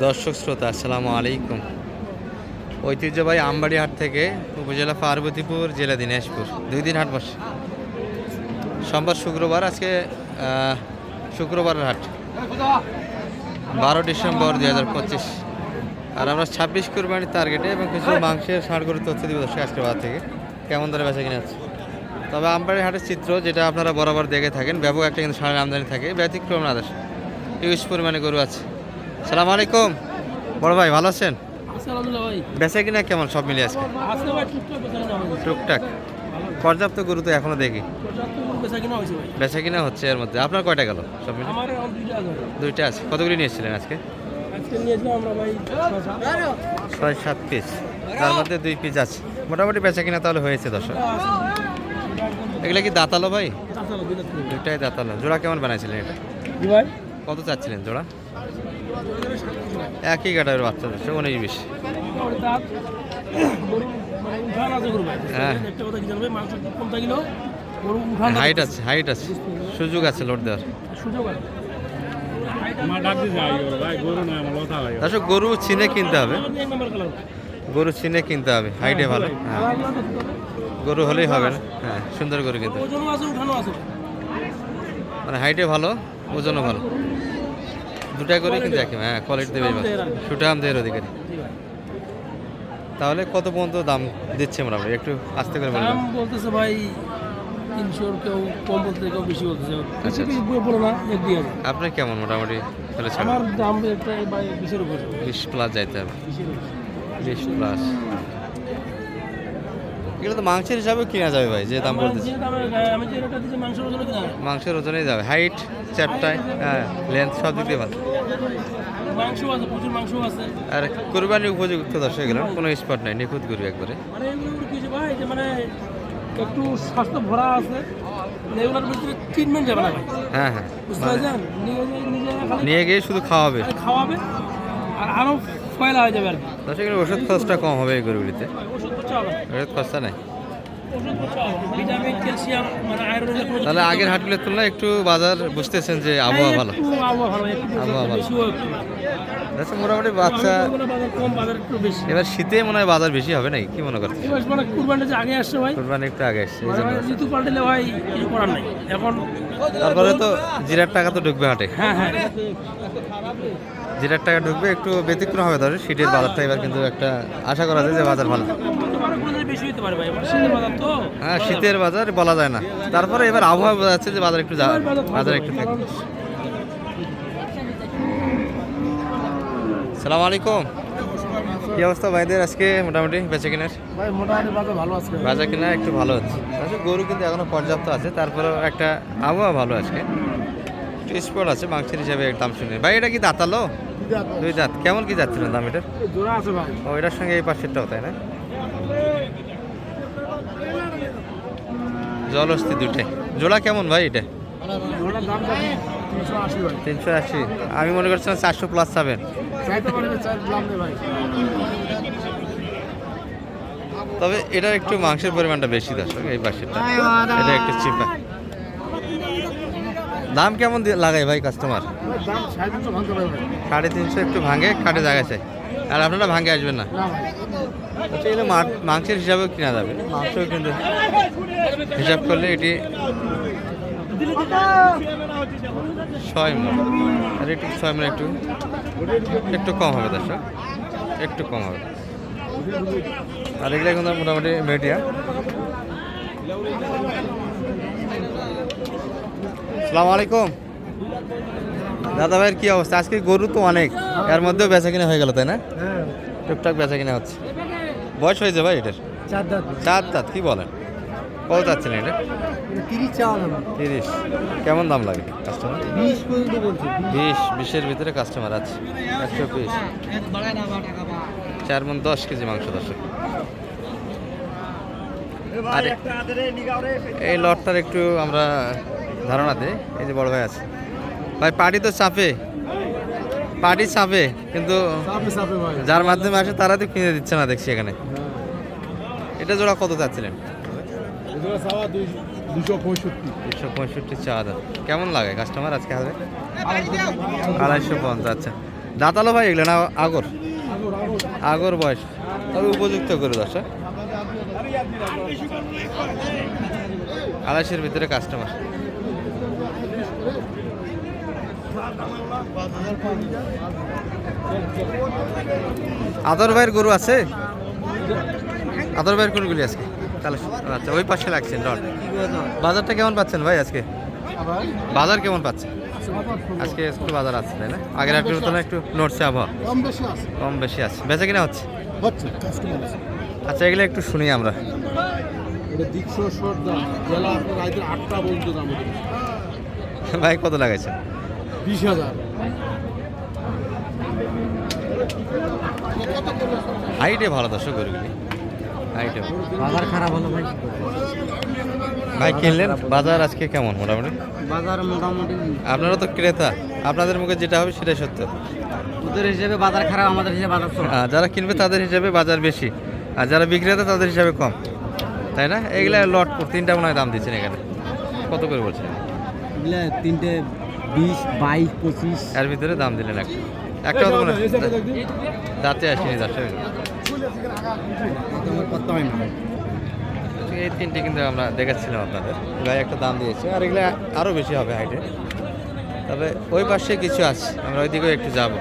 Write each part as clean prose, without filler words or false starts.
দর্শক শ্রোতা আসসালামু আলাইকুম। ঐতিহ্যবাহী আমবাড়ি হাট থেকে উপজেলা পার্বতীপুর, জেলা দিনাজপুর, 2 দিন হাট বসে। সোমবার শুক্রবার, আজকে শুক্রবারের হাট 12 ডিসেম্বর 2025। আর আমরা 26 কুরবানির টার্গেটে এবং কিছু মাংসের ষাঁড় গরুর তথ্য দিব দর্শক আজকে বাজার থেকে কেমন দরে বেচা কিনা আছে। তবে আমবাড়ি হাটের চিত্র যেটা আপনারা বরাবর দেখে থাকেন, ব্যাপক একটা কিন্তু ষাঁড়ের আমদানি থাকে, ব্যতিক্রম না আদার্স হিউজ পরিমাণে গরু আছে। সালাম আলাইকুম বড় ভাই, ভালো আছেন? বেচা কিনা কেমন সব মিলিয়ে আছে? টুকটাক পর্যাপ্ত গরু তো এখনো দেখি বেচা কিনা হচ্ছে। এর মধ্যে আপনার কয়টা গেল সব মিলিয়ে? 2টা আছে। কতগুলি নিয়েছিলেন আজকে? 6-7 পিস, তার মধ্যে 2 পিস আছে। মোটামুটি বেচা কিনা তাহলে হয়েছে দর্শক। এগুলা কি দাঁতালো ভাই? 2টাই দাঁতালো। জোড়া কেমন বানাইছিলেন এটা? কত চাচ্ছিলেন জোড়া? একই গাটার বাচ্চা দর্শক, 19-20। হ্যাঁ, হাইট আছে, হাইট আছে, সুযোগ আছে লোড দেওয়ার। দর্শক গরু চিনে কিনতে হবে, গরু চিনে কিনতে হবে। হাইটে ভালো, হ্যাঁ গরু হলেই হবে না। হ্যাঁ, সুন্দর গরু কিন্তু, মানে হাইটে ভালো, ওজনও ভালো, 2টা করে কিন্তু একই। হ্যাঁ, কোয়ালিটি দেবে সুঠাম দেহের অধিকারী। তাহলে কত পর্যন্ত দাম দিচ্ছে মোটামুটি একটু আস্তে করে বলবেন? বলতেছে ভাই 300, কেউ কম বলতেছে, কেউ বেশি বলতেছে। বলো না 1-2 হাজার। আপনার কেমন মোটামুটি? আমার দাম একটা 20-এর উপরে, 20 প্লাস যাইতে হবে, 20 প্লাস। এগুলো তো মাংসের হিসাবে কিনা যাবে ভাই, যে দাম বলতেছে। আমি যে রেটটা দিচ্ছি মাংসের ওজনে কিনা, মাংসের ওজনেই যাবে। হাইট, চ্যাপটায়, হ্যাঁ লেন্থ সব দিক দিয়ে ভালো। মাংস আছে, প্রচুর মাংস আছে। আর কোরবানির উপযুক্ত দর্শক এগুলো কোনো স্পট নাই, নিখুঁত গরু একবারে। মানে এগুলো কিছু ভাই যে মানে একটু স্বাস্থ্য ভরা আছে, এগুলোর ভিতরে ট্রিটমেন্ট যাবে না ভাই। হ্যাঁ হ্যাঁ, বুঝতে পারছেন? নিয়ে গিয়ে শুধু খাওয়াবে, আর আরো ফয়লা হয়ে যাবে আর কি। দর্শক এগুলো ওষুধ খরচটা কম হবে এই গরুগুলিতে, ওষুধ খরচা হবে না, ওষুধ খরচা নাই। ওষুধ খরচা হবে। ভিটামিন, ক্যালসিয়াম, মানে আয়রনের কোনো। তাহলে আগের হাটগুলোর তুলনায় একটু বাজার বুঝতেছেন যে আবহাওয়া ভালো, আবহাওয়া ভালো, একটু আবহাওয়া ভালো। বেশিও একটু। আচ্ছা, মোটামুটি বাচ্চা বাজার কম, বাজার একটু বেশি। এবার শীতে মনে হয় বাজার বেশি হবে নাকি, কি মনে করছেন? এবার মানে কুরবানিটা যে আগে আসছে ভাই, কোরবানি একটু আগে আসছে এই জন্য। ঋতু পাল্টালে ভাই কিছু করার নাই এখন। তারপরে তো জিরার টাকা তো ঢুকবে হাটে, হ্যাঁ হ্যাঁ, জিরার টাকা ঢুকবে, একটু ব্যতিক্রম হবে। ধরো শীতের বাজারটা এবার কিন্তু একটা আশা করা যায় যে বাজার ভালো। বেশি হতে পারে ভাই, শীতের বাজার তো। হ্যাঁ, শীতের বাজার বলা যায় না। তারপরে এবার আবহাওয়া বোঝা যাচ্ছে যে বাজার একটু বাজার একটু থাকবে। সালাম আলাইকুম, কি অবস্থা ভাইদের আজকে মোটামুটি বেচে কিনার? ভাই মোটামুটি বাজার ভালো আছে, বাজার কিনা একটু ভালো হচ্ছে। আসলে গরু কিন্তু এখনো পর্যাপ্ত আছে, তারপরেও একটা আবহাওয়া ভালো আজকে, স্পট আছে। মাংসের হিসাবে দাম শুনে ভাই, এটা কি দাঁতালো? 2 দাঁত। কেমন কি যাচ্ছিলেন দাম এটার? জোড়া আছে ভাই। ও, এটার সঙ্গে এই পাশেরটাও তাই না? জলহস্তি 2টাই। জোড়া কেমন ভাই এটা? জোড়ার দাম 380 ভাই। 380। আমি মনে করছিলাম 400 প্লাস পাবেন। চাইতে পারবে, চাই দাম নেই ভাই। তবে এটা একটু মাংসের পরিমাণটা বেশি দর্শক, এই পাশেরটা এটা একটু চিপা। দাম কেমন লাগাই ভাই কাস্টমার? দাম 350 ভাঙতে পারবে ভাই। 350 একটু ভাঙে, কাটে জায়গাছে। আর আপনারা ভাঙে আসবেন না? না ভাই, আচ্ছা, এগুলো মাংসের হিসাবেও কিনা যাবে, মাংসও কিন্তু হিসাব করলে এটি 6 মণ। আর একটু 6 মণ একটু একটু কম হবে দর্শক, একটু কম হবে। আর এগুলো কিন্তু মোটামুটি মিডিয়াম। আসসালামু আলাইকুম দাদা ভাইয়ের কি অবস্থা? আজকে গরু তো অনেক, এর মধ্যেও বেচা কিনা হয়ে গেল তাই না? টুকটাক বেচা কিনা হচ্ছে। বয়স হয়েছে ভাই এটার? 4 দাঁত। কি বলেন, কত যাচ্ছেন এটা? 30। কেমন দাম লাগে কাস্টমার? 20 পর্যন্ত বলছে। 20-20-এর ভিতরে কাস্টমার আছে। 120। 4 মণ 10 কেজি মাংস দর্শক। আর এই লটটার একটু আমরা ধারণা দিই। এই যে বড় ভাই আছে ভাই, পার্টি তো চাপে, পার্টি চাপে, কিন্তু যার মাধ্যমে আসে তারা তো কিনে দিচ্ছে না দেখছি এখানে। এটা জোড়া কত চাচ্ছিলেন? 265 চা দাম। কেমন লাগে কাস্টমার আজকে হবে? 250। আচ্ছা, দাঁতালো ভাই এগুলো না আগর আগর বয়স তবে উপযুক্ত করে দশ আড়াইশের ভিতরে কাস্টমার। আদর ভাইয়ের গরু আছে? আদর ভাইয়ের কোনগুলি আজকে তাহলে? আচ্ছা ওই পাশে লাগছেন ডট। বাজারটা কেমন পাচ্ছেন ভাই আজকে? বাজার কেমন পাচ্ছেন আজকে? একটু বাজার আছে তাই না? আগের হাটের তুলনায় একটু নড়ছে আবহাওয়া? কম বেশি আছে। বেচা কিনা হচ্ছে? আচ্ছা এগুলো একটু শুনি আমরা। ভাই কত লাগাইছে? 20,000। হাইটে ভালো দর্শক গরুগুলি, হাইটে বাজার খারাপ হলো ভাই। ভাই কিনলেন? বাজার আজকে কেমন মোটামুটি? বাজার মোটামুটি আপনারা তো ক্রেতা, আপনাদের মুখে যেটা হবে সেটাই সত্য। ওদের হিসেবে বাজার খারাপ, আমাদের হিসেবে বাজার ছোট। যারা কিনবে তাদের হিসাবে বাজার বেশি, আর যারা বিক্রেতা তাদের হিসাবে কম, তাই না? এগুলা লট তিনটা মনে হয় দাম দিচ্ছেন এখানে। কত করে বলছেন? এগুলা তিনটে 20, 22, 25 এর ভিতরে দাম দিলেন একটা কত মনে হয়? দাঁতে আসেনি দর্শক। করতে হয় না। এই তিনটে কিন্তু আমরা দেখাচ্ছিলাম আপনাদের, গায়ে একটা দাম দিয়েছে, আর এগুলো আরও বেশি হবে হাইটে। তবে ওই পাশে কিছু আছে, আমরা ওইদিকেও একটু যাব।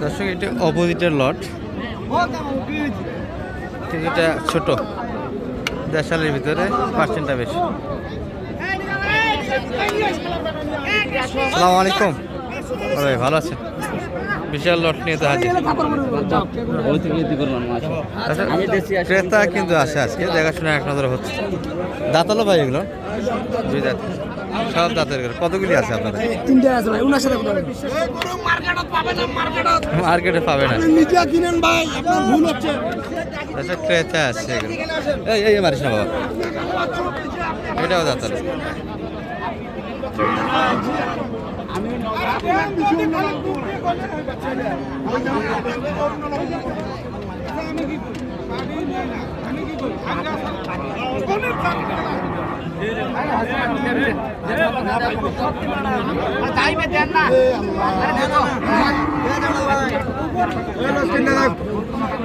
দর্শক এটা অপোজিটের লট, কিন্তু এটা ছোট, দেশালের ভিতরে পার্সেন্টটা বেশি। আসসালামু আলাইকুম। ওরে ভালো আছেন? বিশাল লট নিয়ে তো হাজির। ক্রেতা কিন্তু আছে আজকে, দেখাশোনা এক নজরে হচ্ছে। দাঁতালো ভাই এগুলো? দুই দাঁত, সব দাঁতের গরু। কতগুলি আছে আপনাদের? তিনটে আছে ভাই, 79 টাকা। মার্কেটে পাবে না। নিজে কিনেন ভাই, আপনার ভুল হচ্ছে। আচ্ছা ক্রেতা আছে এগুলো। এই মারিস না বাবা, এটাও দাঁতালো।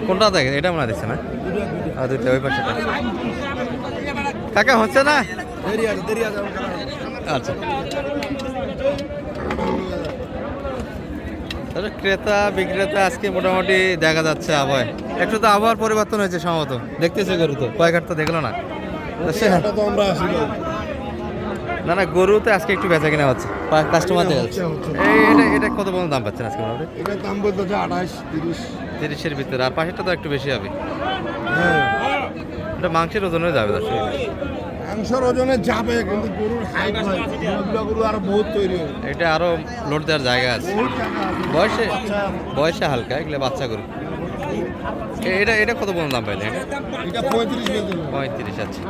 কোনটা দেখে? এটা মনে দিচ্ছে না? দুইটা ওই পাশে। কাকা হচ্ছে না? আচ্ছা তাহলে ক্রেতা বিক্রেতা আজকে মোটামুটি দেখা যাচ্ছে। আবহাওয়া একটু তো আবহাওয়ার পরিবর্তন হয়েছে সম্ভবত, দেখতেছে গরু তো কয়েকহাট তো দেখলো না। না না, গরুতে আজকে একটু বেচা কিনা হচ্ছে, কাস্টমার দেখা যাচ্ছে। এটা কত পর্যন্ত দাম পাচ্ছেন আজকে মোটামুটি? এটার দাম বলতে 28, 30। 30-এর ভিতরে, আর পাশেরটা তো একটু বেশি হবে। এটা মাংসের ওজনে যাবে দর্শক। মাংসের ওজনে যাবে, কিন্তু গরুর হাইট হয়, গরু আর বহুত তৈরি হবে। এটা আরো লোড দেওয়ার জায়গা আছে। বয়সে হালকা, এগুলো বাচ্চা গরু। এটা কত পর্যন্ত দাম পাইলে? এটা 35। আচ্ছা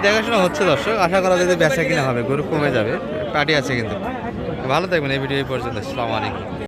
দেখাশোনা হচ্ছে দর্শক, আশা করা যদি বেচা কিনা হবে, গরু কমে যাবে। পার্টি আছে কিন্তু। ভালো থাকবেন, এই ভিডিও এই পর্যন্ত। আসসালামু আলাইকুম।